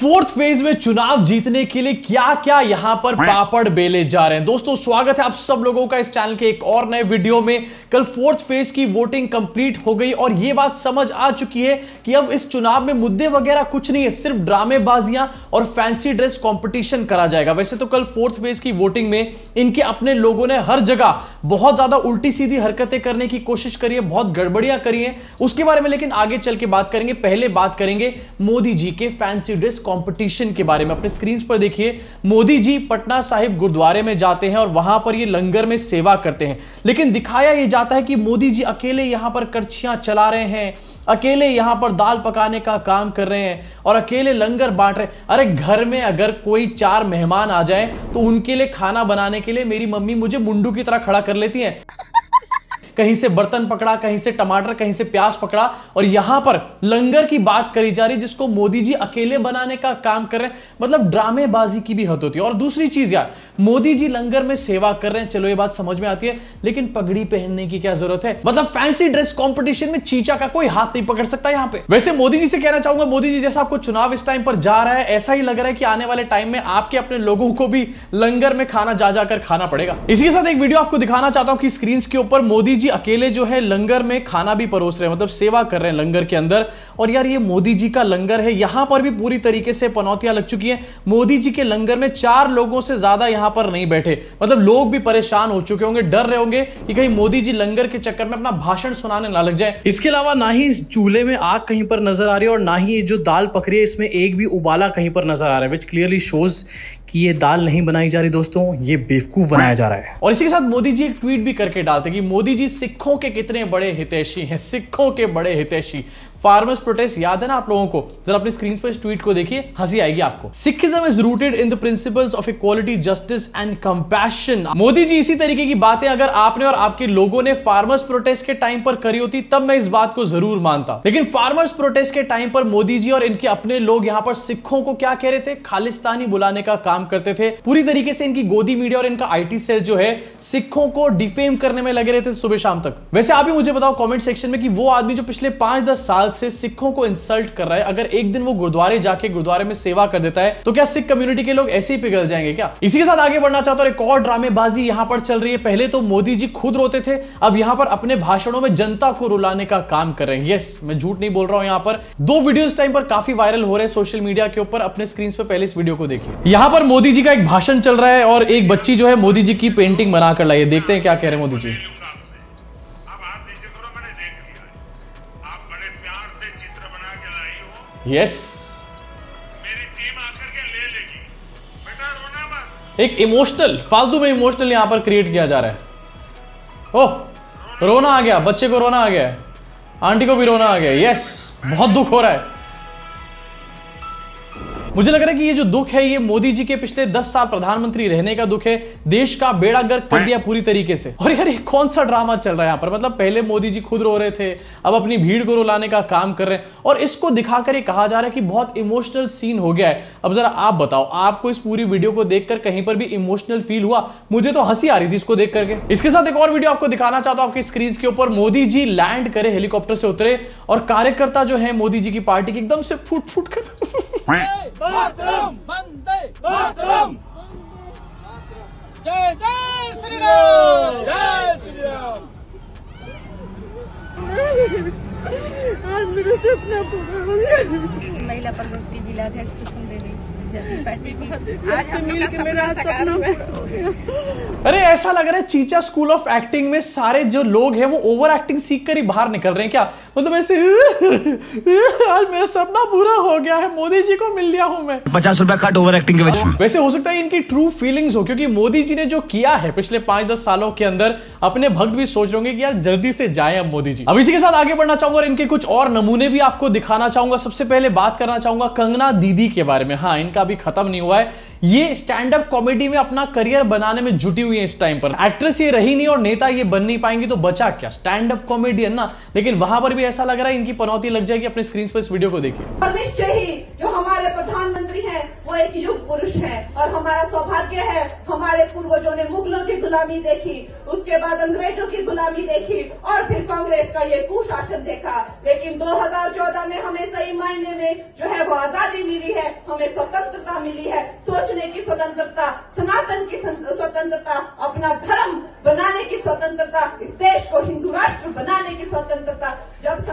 Fourth phase में चुनाव जीतने के लिए क्या क्या यहां पर पापड़ बेले जा रहे हैं। दोस्तों स्वागत है आप सब लोगों का इस चैनल के एक और नए वीडियो में। कल फोर्थ फेज की वोटिंग कंप्लीट हो गई और यह बात समझ आ चुकी है कि अब इस चुनाव में मुद्दे वगैरह कुछ नहीं है, सिर्फ ड्रामेबाजियां और फैंसी ड्रेस कंपटीशन करा जाएगा। वैसे तो कल फोर्थ फेज की वोटिंग में इनके अपने लोगों ने हर जगह बहुत ज्यादा उल्टी सीधी हरकतें करने की कोशिश करी है, बहुत गड़बड़ियां करी है, उसके बारे में लेकिन आगे चल के बात करेंगे। पहले बात करेंगे मोदी जी के फैंसी ड्रेस कंपटीशन के बारे में। अपने स्क्रीन पर देखिए, मोदी जी पटना साहिब गुरुद्वारे में जाते हैं और वहां पर ये लंगर में सेवा करते हैं, लेकिन दिखाया यह जाता है कि मोदी जी अकेले यहां पर करछियां चला रहे हैं, अकेले यहां पर दाल पकाने का काम कर रहे हैं और अकेले लंगर बांट रहे हैं। अरे घर में अगर कोई 4 मेहमान आ जाए तो उनके लिए खाना बनाने के लिए मेरी मम्मी मुझे मुंडू की तरह खड़ा कर लेती है। कहीं से बर्तन पकड़ा, कहीं से टमाटर, कहीं से प्याज पकड़ा और यहां पर लंगर की बात करी जा रही जिसको मोदी जी अकेले बनाने का काम कर रहे हैं। मतलब ड्रामेबाजी की भी हद होती है। और दूसरी चीज यार, मोदी जी लंगर में सेवा कर रहे हैं, चलो ये बात समझ में आती है, लेकिन पगड़ी पहनने की क्या जरूरत है? मतलब फैंसी ड्रेस कंपटीशन में चीचा का कोई हाथ नहीं पकड़ सकता यहां पे। वैसे मोदी जी से कहना चाहूंगा, मोदी जी जैसा आपको चुनाव इस टाइम पर जा रहा है, ऐसा ही लग रहा है कि आने वाले टाइम में आपके अपने लोगों को भी लंगर में खाना जा जाकर खाना पड़ेगा। इसी के साथ एक वीडियो आपको दिखाना चाहता हूं कि स्क्रीन के ऊपर मोदी जी अकेले जो है लंगर में खाना भी परोस रहे हैं, मतलब सेवा कर रहे हैं लंगर के अंदर। और यार ये मोदी जी का लंगर है, यहां पर भी पूरी तरीके से पनौतियां लग चुकी हैं। मोदी जी के लंगर में 4 लोगों से ज्यादा यहां पर नहीं बैठे, मतलब लोग भी परेशान हो चुके होंगे, डर रहे होंगे कि कहीं मोदी जी लंगर के चक्कर में अपना भाषण सुनाने ना लग जाए। इसके अलावा ना ही इस चूल्हे में आग कहीं पर नजर आ रही है और ना ही ये जो दाल पक रही है इसमें एक भी उबाला कहीं पर नजर आ रहा है, विच क्लियरली शोज कि ये दाल नहीं बनाई जा रही दोस्तों, ये बेवकूफ बनाया जा रहा है। और इसी के साथ मोदी जी एक ट्वीट भी करके डालते कि मोदी जी सिखों के कितने बड़े हितैषी हैं, सिखों के बड़े हितैषी। फार्मर्स प्रोटेस्ट याद है ना आप लोगों को? जरा अपनी स्क्रीन पर इस ट्वीट को देखिए, हंसी आएगी आपको। Sikhism is rooted in the principles of equality, justice and compassion. Modi ji इसी तरीके की बातें अगर आपने और आपके लोगों ने फार्मर्स प्रोटेस्ट के टाइम पर करी होती तब मैं इस बात को जरूर मानता, लेकिन फार्मर्स प्रोटेस्ट के टाइम पर मोदी जी और इनके अपने लोग यहां पर सिखों को क्या कह रहे थे? खालिस्तानी बुलाने का काम करते थे। पूरी तरीके से इनकी गोदी मीडिया और इनका आईटी सेल जो है सिखों को डिफेम करने में लगे रहते सुबह शाम तक। वैसे आप ही मुझे बताओ कमेंट सेक्शन में कि वो आदमी जो पिछले 5-10 साल से सिखों को इंसल्ट कर रहा है, अगर एक दिन वो गुरुद्वारे जाके गुरुद्वारे में सेवा कर देता है तो क्या सिख कम्युनिटी के लोग ऐसे ही पिघल जाएंगे क्या? इसी के साथ आगे बढ़ना चाहता हूं, एक और ड्रामेबाजी यहां पर चल रही है। पहले तो मोदी जी खुद रोते थे, अब यहां पर अपने भाषणों में जनता को रुलाने का काम कर रहे हैं। यस, मैं झूठ नहीं बोल रहा हूं। यहां पर 2 वीडियो इस टाइम पर काफी वायरल हो रहे हैं सोशल मीडिया के ऊपर। अपने स्क्रीन पर पहले इस वीडियो को देखिए। यहां पर मोदी जी का एक भाषण चल रहा है और एक बच्ची जो है मोदी जी की पेंटिंग बनाकर लाई है। देखते हैं क्या कह रहे हैं मोदी जी। यस, मेरी टीम आकर के ले लेगी, बेटा रोना मत। एक इमोशनल, फालतू में इमोशनल यहां पर क्रिएट किया जा रहा है। ओह, रोना आ गया, बच्चे को रोना आ गया, आंटी को भी रोना आ गया। यस, बहुत दुख हो रहा है। मुझे लग रहा है कि ये जो दुख है ये मोदी जी के पिछले 10 साल प्रधानमंत्री रहने का दुख है। देश का बेड़ा गर्क कर दिया पूरी तरीके से। और यार ये कौन सा ड्रामा चल रहा है यहाँ पर? मतलब पहले मोदी जी खुद रो रहे थे, अब अपनी भीड़ को रुलाने का काम कर रहे हैं और इसको दिखाकर ये कहा जा रहा है कि बहुत इमोशनल सीन हो गया है। अब जरा आप बताओ, आपको इस पूरी वीडियो को देखकर कहीं पर भी इमोशनल फील हुआ? मुझे तो हंसी आ रही थी इसको देख करके। इसके साथ एक और वीडियो आपको दिखाना चाहता हूं आपकी स्क्रीन के ऊपर। मोदी जी लैंड करे, हेलीकॉप्टर से उतरे और कार्यकर्ता जो है मोदी जी की पार्टी के एकदम से फूट फूट कर मातरम, वंदे मातरम, जय जय श्री राम, जय श्री राम। आज मेरा सपना पूरा हो गया। महिला प्रकोष्ठी जिलाध्यक्ष कुसुम देवी आज से मिल के मेरा सपना पूरा हो गया। अरे ऐसा लग रहा है चीचा स्कूल ऑफ एक्टिंग में सारे जो लोग हैं वो ओवर एक्टिंग सीख कर ही बाहर निकल रहे हैं क्या? मतलब ऐसे आज मेरा सपना पूरा हो गया है, मोदी जी को मिल लिया हूं मैं। 50 रुपया कट ओवर एक्टिंग के वजह। वैसे हो सकता है इनकी ट्रू फीलिंग्स हो, क्योंकि मोदी जी ने जो किया है पिछले 5-10 सालों के अंदर, अपने भक्त भी सोच रहे होंगे कि यार जल्दी से जाए अब मोदी जी। अब इसी के साथ आगे बढ़ना चाहूंगा और इनके कुछ और नमूने भी आपको दिखाना चाहूंगा। सबसे पहले बात करना चाहूंगा कंगना दीदी के बारे में। हाँ, इनका अभी खत्म नहीं हुआ है। ये स्टैंड अप कॉमेडी में अपना करियर बनाने में जुटी हुई है इस टाइम पर। एक्ट्रेस ये रही नहीं और नेता ये बन नहीं पाएंगी तो बचा क्या, स्टैंड अप कॉमेडियन ना। लेकिन वहां पर भी ऐसा लग रहा है इनकी पनौती लग जाएगी। अपने स्क्रीन पर इस वीडियो को देखिए। और निश्चय ही जो हमारे प्रधानमंत्री हैं वो एक युग पुरुष हैं और हमारा सौभाग्य है हमारे पूर्वजों ने मुगलों की गुलामी देखी, उसके बाद अंग्रेजों की गुलामी देखी और फिर कांग्रेस का ये कुशासन देखा। लेकिन 2014 में हमें सही मायने में जो है वो आजादी मिली है, हमें स्वतंत्रता मिली है, सोचने की स्वतंत्रता, सनातन की स्वतंत्रता, अपना धर्म बनाने की स्वतंत्रता, इस देश को हिंदू राष्ट्र बनाने की स्वतंत्रता। जब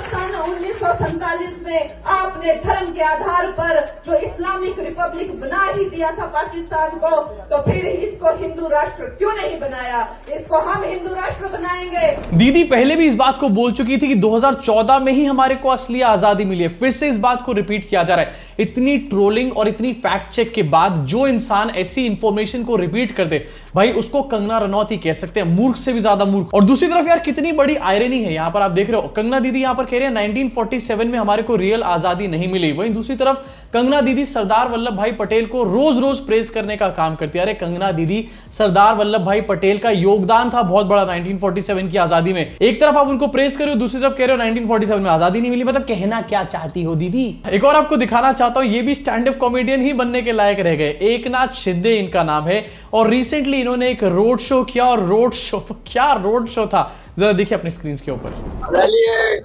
सन 1947 में आपने धर्म के आधार पर जो इस्लामिक रिपब्लिक बना ही दिया था पाकिस्तान को, तो फिर इसको हिंदू राष्ट्र क्यों नहीं बनाया? इसको हम हिंदू राष्ट्र बनाएंगे। दीदी पहले भी इस बात को बोल चुकी थी कि 2014 में ही हमारे को असली आजादी मिली है। फिर से इस बात को रिपीट किया जा रहा है। इतनी ट्रोलिंग और इतनी फैक्ट चेक के बाद जो इंसान ऐसी इंफॉर्मेशन को रिपीट कर दे, भाई उसको कंगना रनौत ही कह सकते हैं, मूर्ख से भी ज्यादा मूर्ख। और दूसरी तरफ यार कितनी बड़ी आयरनी है, यहां पर आप देख रहे हो कंगना दीदी यहां पर कह रहे हैं 1947 में हमारे को रियल आजादी नहीं मिली। वहीं दूसरी तरफ कंगना दीदी सरदार वल्लभ भाई पटेल को रोज रोज प्रेज करने का काम करती है। अरे कंगना दीदी, सरदार वल्लभ भाई पटेल का योगदान था बहुत बड़ा 1947 की आजादी में। एक तरफ आप उनको प्रेज कर रहे हो, दूसरी तरफ कह रहे हो 1947 में आजादी नहीं मिली। मतलब कहना क्या चाहती हो दीदी? एक और आपको दिखाना चाहता हूं, ये भी स्टैंड अप कॉमेडियन ही बनने के लायक रह गए। एकनाथ शिंदे इनका नाम है और रिसेंटली इन्होंने एक रोड शो किया और क्या रोड शो था, जरा देखिए अपनी स्क्रीन के ऊपर। रैली है,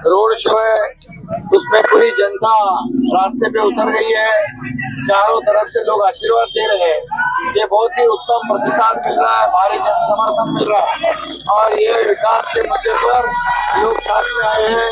रोड शो है, उसमें पूरी जनता रास्ते पे उतर गई है, चारों तरफ से लोग आशीर्वाद दे रहे हैं। ये बहुत ही उत्तम प्रतिसाद मिल रहा है, भारी जन समर्थन मिल रहा है और ये विकास के मुद्दे पर लोग साथ में आए हैं।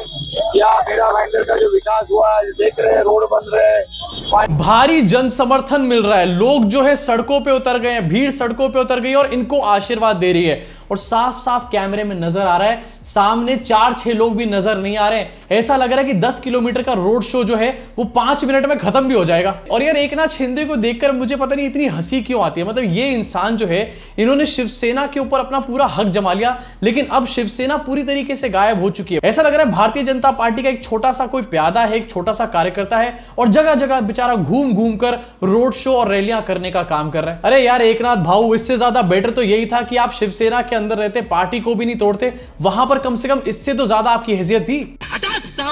या बेड़ा बैंकर का जो विकास हुआ है, देख रहे हैं, रोड बन रहे हैं, भारी जन समर्थन मिल रहा है। लोग जो है सड़कों पे उतर गए हैं, भीड़ सड़कों पे उतर गई है और इनको आशीर्वाद दे रही है। और साफ साफ कैमरे में नजर आ रहा है, सामने 4-6 लोग भी नजर नहीं आ रहे हैं। ऐसा लग रहा है कि 10 किलोमीटर का रोड शो जो है वो 5 मिनट में खत्म भी हो जाएगा। और यार एकनाथ शिंदे को देखकर मुझे पता नहीं इतनी हंसी क्यों आती है। मतलब ये इंसान जो है, इन्होंने शिवसेना के ऊपर अपना पूरा हक जमा लिया, लेकिन अब शिवसेना पूरी तरीके से गायब हो चुकी है। ऐसा लग रहा है भारतीय जनता पार्टी का एक छोटा सा कोई प्यादा है, एक छोटा सा कार्यकर्ता है और जगह जगह बेचारा घूम घूम कर रोड शो और रैलियां करने का काम कर रहा है। अरे यार एकनाथ भाऊ, इससे ज्यादा बेटर तो यही था कि आप शिवसेना के अंदर रहते, पार्टी को भी नहीं तोड़ते, वहां पर कम से कम इससे तो ज्यादा आपकी हैसियत थी।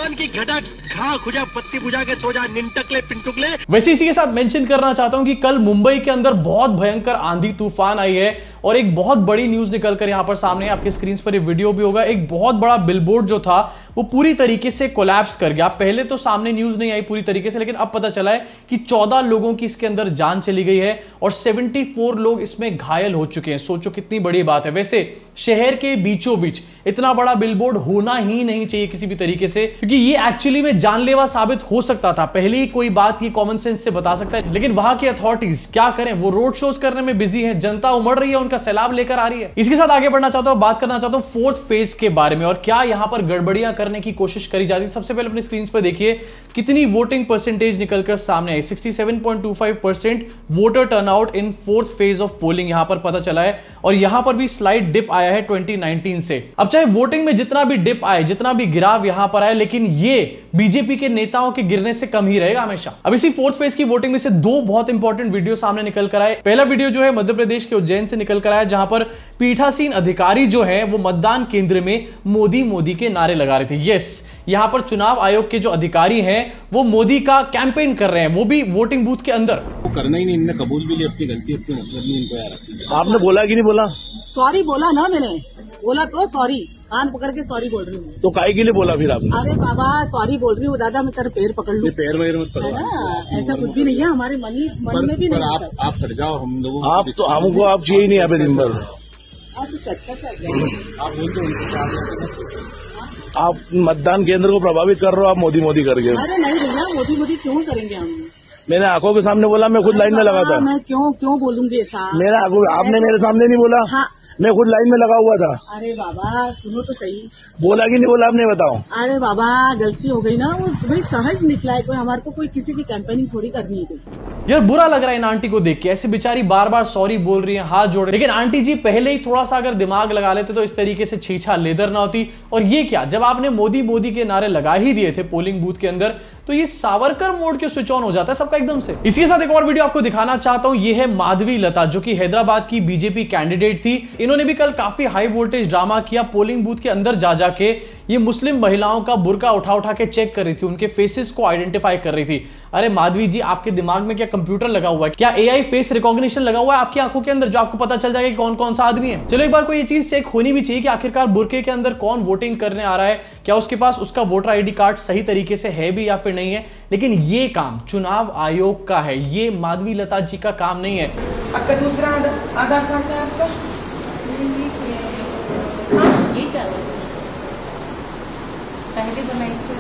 की घटा खा खुजा पत्ती बुझा के सो जा निंटकले पिंटुकले। वैसे इसी के साथ मेंशन करना चाहता हूं कि कल मुंबई के अंदर बहुत भयंकर आंधी तूफान आई है और एक बहुत बड़ी न्यूज निकलकर यहां पर सामने, आपके स्क्रीन पर ये वीडियो भी होगा। एक बहुत बड़ा बिलबोर्ड जो था वो पूरी तरीके से कोलैप्स कर गया। पहले तो सामने न्यूज नहीं आई पूरी तरीके से, लेकिन अब पता चला है कि 14 लोगों की इसके अंदर जान चली गई है और 74 लोग इसमें घायल हो चुके हैं। सोचो कितनी बड़ी बात है। वैसे शहर के बीचों बीच इतना बड़ा बिलबोर्ड होना ही नहीं चाहिए किसी भी तरीके से, क्योंकि ये एक्चुअली में जानलेवा साबित हो सकता था। पहले ही कोई बात ये कॉमन सेंस से बता सकता है, लेकिन वहां की अथॉरिटीज क्या करें, वो रोड शोज करने में बिजी है, जनता उमड़ रही है, उनका सैलाब लेकर आ रही है। इसके साथ आगे बढ़ना चाहता हूं, बात करना चाहता हूं 4th फेज के बारे में और क्या यहां पर गड़बड़ियां करने की कोशिश करी जाती है। सबसे पहले अपनी स्क्रीन पर देखिए कितनी वोटिंग परसेंटेज निकलकर सामने आई। 67.25% voter turnout in 4th phase of polling यहां पर पता चला है और यहां पर भी स्लाइड डिप आया है 2019 से। अब चाहे वोटिंग में जितना भी डिप आए, जितना भी गिराव यहां पर आए, लेकिन ये बीजेपी के नेताओं के गिरने से कम ही रहेगा हमेशा। अब इसी 4th फेज की वोटिंग में से 2 बहुत इंपॉर्टेंट वीडियो सामने निकल कर आए। पहला वीडियो जो है मध्य प्रदेश के उज्जैन से निकल कर आया, जहां पर पीठासीन अधिकारी जो है वो मतदान केंद्र में मोदी मोदी के नारे लगा रहे थे। यस, यहां पर चुनाव आयोग के जो अधिकारी हैं वो मोदी का कैंपेन कर रहे हैं, वो भी वोटिंग बूथ के अंदर। वो करना ही नहीं, इनने कबूल भी लिया अपनी गलती, अपनी मतलब नहीं इनको यार। आपने बोला कि नहीं बोला? सॉरी बोला ना, मैंने बोला तो सॉरी, कान पकड़ के सॉरी बोल रही हूँ। तो काहे के लिए बोला फिर आपने? अरे बाबा सॉरी बोल रही हूँ दादा, मैं तेरे पैर पकड़ लूँ? पैर वगैरह मत पकड़ो, ऐसा कुछ भी नहीं है हमारे मन में भी नहीं। आप हट जाओ, हम लोगों आप तो हमको आप चाहिए नहीं यहाँ पे दिन भर। आप मतदान केंद्र को प्रभावित कर रहे हो, आप मोदी मोदी करके। अरे नहीं भैया, मोदी मोदी क्यों करेंगे हम? मैंने आंखों के सामने बोला, मैं खुद लाइन में लगा था। मैं क्यों बोलूंगी ऐसा? मेरा आपने मेरे सामने नहीं बोला। हाँ, मैं खुद लाइन में लगा हुआ था। अरे बाबा सुनो तो सही, बोला कि नहीं बोला आपने, बताओ। अरे बाबा गलती हो गई ना, वो भाई सहज निकला है, कोई हमारे को कोई किसी की कैंपेनिंग थोड़ी करनी है। यार बुरा लग रहा है इन आंटी को देख के, ऐसे बेचारी बार बार सॉरी बोल रही है, हाथ जोड़। लेकिन आंटी जी पहले ही थोड़ा सा अगर दिमाग लगा लेते तो इस तरीके से छीछा लेदर ना होती। और ये क्या, जब आपने मोदी मोदी के नारे लगा ही दिए थे पोलिंग बूथ के अंदर, तो ये सावरकर मोड क्यों स्विच ऑन हो जाता है सबका एकदम से। इसके साथ एक और वीडियो आपको दिखाना चाहता हूं, ये है माधवी लता जो कि हैदराबाद की बीजेपी कैंडिडेट थी। इन्होंने भी कल काफी हाई वोल्टेज ड्रामा किया, पोलिंग बूथ के अंदर जा जाके ये मुस्लिम महिलाओं का बुर्का उठा उठा के चेक कर रही थी, उनके फेसेस को आइडेंटिफाई कर रही थी। अरे माधवी जी, आपके दिमाग में क्या कंप्यूटर लगा हुआ है, क्या एआई फेस रिकॉग्निशन लगा हुआ है आपकी आंखों के अंदर, जो आपको पता चल जाएगा कि कौन कौन सा आदमी है। चलो एक बार कोई ये चीज चेक होनी भी चाहिए कि आखिरकार बुर्के के अंदर कौन वोटिंग करने आ रहा है, क्या उसके पास उसका वोटर आईडी कार्ड सही तरीके से है भी या फिर नहीं है। लेकिन ये काम चुनाव आयोग का है, ये माधवी लता जी का काम नहीं है। आपका दूसरा आधार कार्ड है आपका? ये क्या है? पहले बनाई से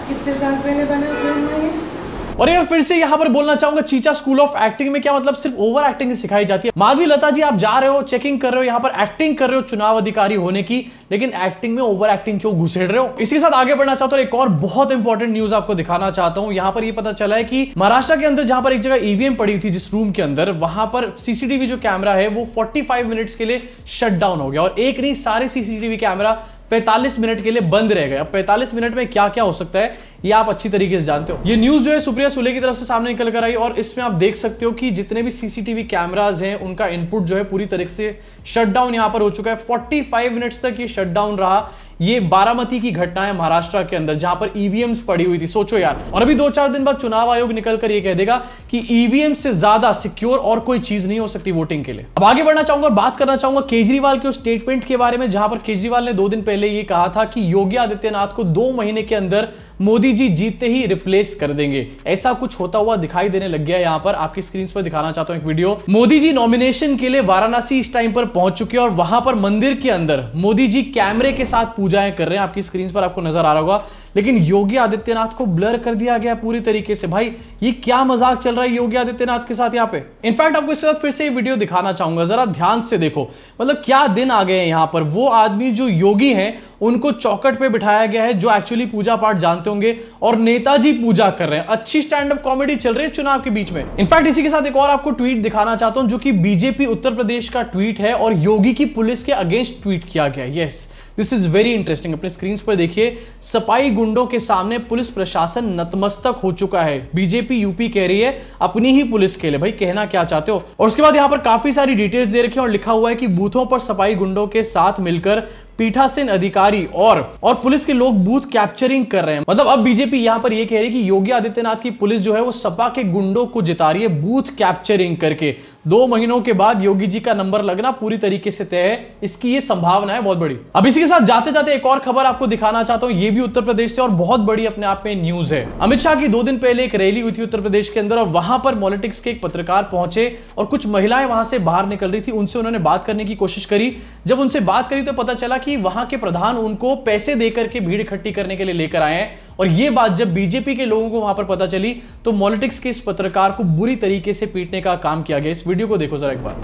कितने साल पहले बना? और यार फिर से यहां पर बोलना चाहूंगा, चीचा स्कूल ऑफ एक्टिंग में क्या मतलब सिर्फ ओवर एक्टिंग सिखाई जाती है। माधवी लता जी, आप जा रहे हो, चेकिंग कर रहे हो, यहां पर एक्टिंग कर रहे हो चुनाव अधिकारी होने की, लेकिन एक्टिंग में ओवर एक्टिंग क्यों घुसेड़ रहे हो। इसके साथ आगे बढ़ना चाहता हूं, एक और बहुत इंपॉर्टेंट न्यूज आपको दिखाना चाहता हूं। यहां पर यह पता चला है कि महाराष्ट्र के अंदर जहां पर एक जगह ईवीएम पड़ी थी जिस रूम के अंदर, वहां पर सीसीटीवी जो कैमरा है वो 45 मिनट्स के लिए शट डाउन हो गया। और एक नहीं, सारे सीसीटीवी कैमरा 45 मिनट के लिए बंद रह गए। अब 45 मिनट में क्या क्या हो सकता है ये आप अच्छी तरीके से जानते हो। ये न्यूज जो है सुप्रिया सुले की तरफ से सामने निकल कर आई और इसमें आप देख सकते हो कि जितने भी सीसीटीवी कैमराज हैं उनका इनपुट जो है पूरी तरीके से शटडाउन यहां पर हो चुका है। 45 मिनट्स तक ये शटडाउन रहा। ये बारामती की घटना है महाराष्ट्र के अंदर, जहां पर ईवीएम्स पड़ी हुई थी। सोचो यार, और अभी 2-4 दिन बाद चुनाव आयोग निकल कर ये कह देगा कि ईवीएम से ज्यादा सिक्योर और कोई चीज नहीं हो सकती वोटिंग के लिए। अब आगे बढ़ना चाहूंगा और बात करना चाहूंगा केजरीवाल के उस स्टेटमेंट के बारे में, जहां पर केजरीवाल ने 2 दिन पहले ये कहा था कि योगी आदित्यनाथ को 2 महीने के अंदर मोदी जी जीतते ही रिप्लेस कर देंगे। ऐसा कुछ होता हुआ दिखाई देने लग गया। यहां पर आपकी स्क्रीन पर दिखाना चाहता हूं एक वीडियो। मोदी जी नॉमिनेशन के लिए वाराणसी इस टाइम पर पहुंच चुके हैं और वहां पर मंदिर के अंदर मोदी जी कैमरे के साथ पूजाएं कर रहे हैं। आपकी स्क्रीन पर आपको नजर आ रहा होगा, लेकिन योगी आदित्यनाथ को ब्लर कर दिया गया पूरी तरीके से। भाई ये क्या मजाक चल रहा है योगी आदित्यनाथ के साथ यहाँ पे। इनफैक्ट आपको इसके साथ फिर से ये वीडियो दिखाना चाहूंगा, जरा ध्यान से देखो। मतलब क्या दिन आ गए हैं यहाँ पर। वो आदमी जो योगी हैं उनको चौकट पे बिठाया गया है, जो एक्चुअली पूजा पाठ जानते होंगे, और नेताजी पूजा कर रहे हैं। अच्छी स्टैंड अप कॉमेडी चल रही है चुनाव के बीच में। इनफैक्ट इसी के साथ एक और आपको ट्वीट दिखाना चाहता हूं, जो कि बीजेपी उत्तर प्रदेश का ट्वीट है और योगी की पुलिस के अगेंस्ट ट्वीट किया गया। Yes, this is very interesting. अपने स्क्रीन पर देखिए, सफाई गुंडों के सामने पुलिस प्रशासन नतमस्तक हो चुका है। बीजेपी यूपी कह रही है अपनी ही पुलिस के लिए। भाई कहना क्या चाहते हो। और उसके बाद यहां पर काफी सारी डिटेल्स दे रखी है और लिखा हुआ है कि बूथों पर सफाई गुंडों के साथ मिलकर पीठासीन अधिकारी और पुलिस के लोग बूथ कैप्चरिंग कर रहे हैं। मतलब अब बीजेपी यहां पर यह कह रही है कि योगी आदित्यनाथ की पुलिस जो है वो सपा के गुंडों को जिता रही है बूथ कैप्चरिंग करके। 2 महीनों के बाद योगी जी का नंबर लगना पूरी तरीके से तय है, इसकी ये संभावना है बहुत बड़ी। अब इसी के साथ जाते जाते एक और खबर आपको दिखाना चाहता हूं, ये भी उत्तर प्रदेश से और बहुत बड़ी अपने आप में न्यूज है। अमित शाह की 2 दिन पहले एक रैली हुई थी उत्तर प्रदेश के अंदर और वहां पर पॉलिटिक्स के एक पत्रकार पहुंचे और कुछ महिलाएं वहां से बाहर निकल रही थी। उनसे उन्होंने बात करने की कोशिश करी। जब उनसे बात करी तो पता चला कि वहां के प्रधान उनको पैसे देकर के भीड़ इकट्ठी करने के लिए लेकर आए हैं। और यह बात जब बीजेपी के लोगों को वहां पर पता चली तो पॉलिटिक्स के इस पत्रकार को बुरी तरीके से पीटने का काम किया गया। इस वीडियो को देखो जरा एक बार।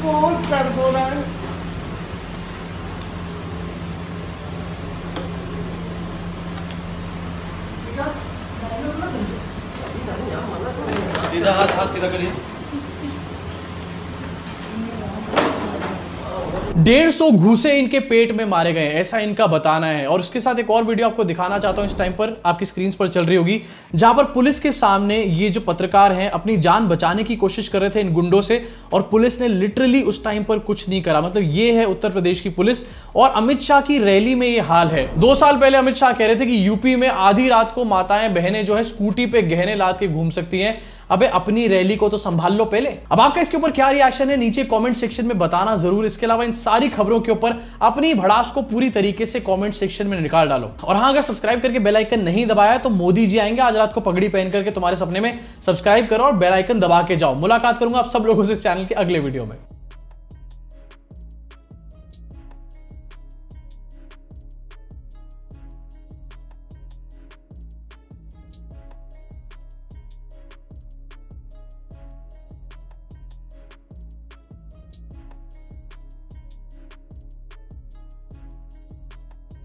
बहुत दर्द हो रहा है। सीधा हाथ सीधा करिए। 150 घूसे इनके पेट में मारे गए, ऐसा इनका बताना है। और उसके साथ एक और वीडियो आपको दिखाना चाहता हूं, इस टाइम पर आपकी स्क्रीन पर चल रही होगी, जहां पर पुलिस के सामने ये जो पत्रकार हैं अपनी जान बचाने की कोशिश कर रहे थे इन गुंडों से और पुलिस ने लिटरली उस टाइम पर कुछ नहीं करा। मतलब ये है उत्तर प्रदेश की पुलिस। और अमित शाह की रैली में ये हाल है। 2 साल पहले अमित शाह कह रहे थे कि यूपी में आधी रात को माताएं बहनें जो है स्कूटी पे गहने लाद के घूम सकती हैं। अबे अपनी रैली को तो संभाल लो पहले। अब आपका इसके ऊपर क्या रिएक्शन है नीचे कमेंट सेक्शन में बताना जरूर। इसके अलावा इन सारी खबरों के ऊपर अपनी भड़ास को पूरी तरीके से कमेंट सेक्शन में निकाल डालो। और हां, अगर सब्सक्राइब करके बेल आइकन नहीं दबाया तो मोदी जी आएंगे आज रात को पगड़ी पहन करके तुम्हारे सपने में। सब्सक्राइब करो और बेल आइकन दबा के जाओ। मुलाकात करूंगा आप सब लोगों से इस चैनल के अगले वीडियो में।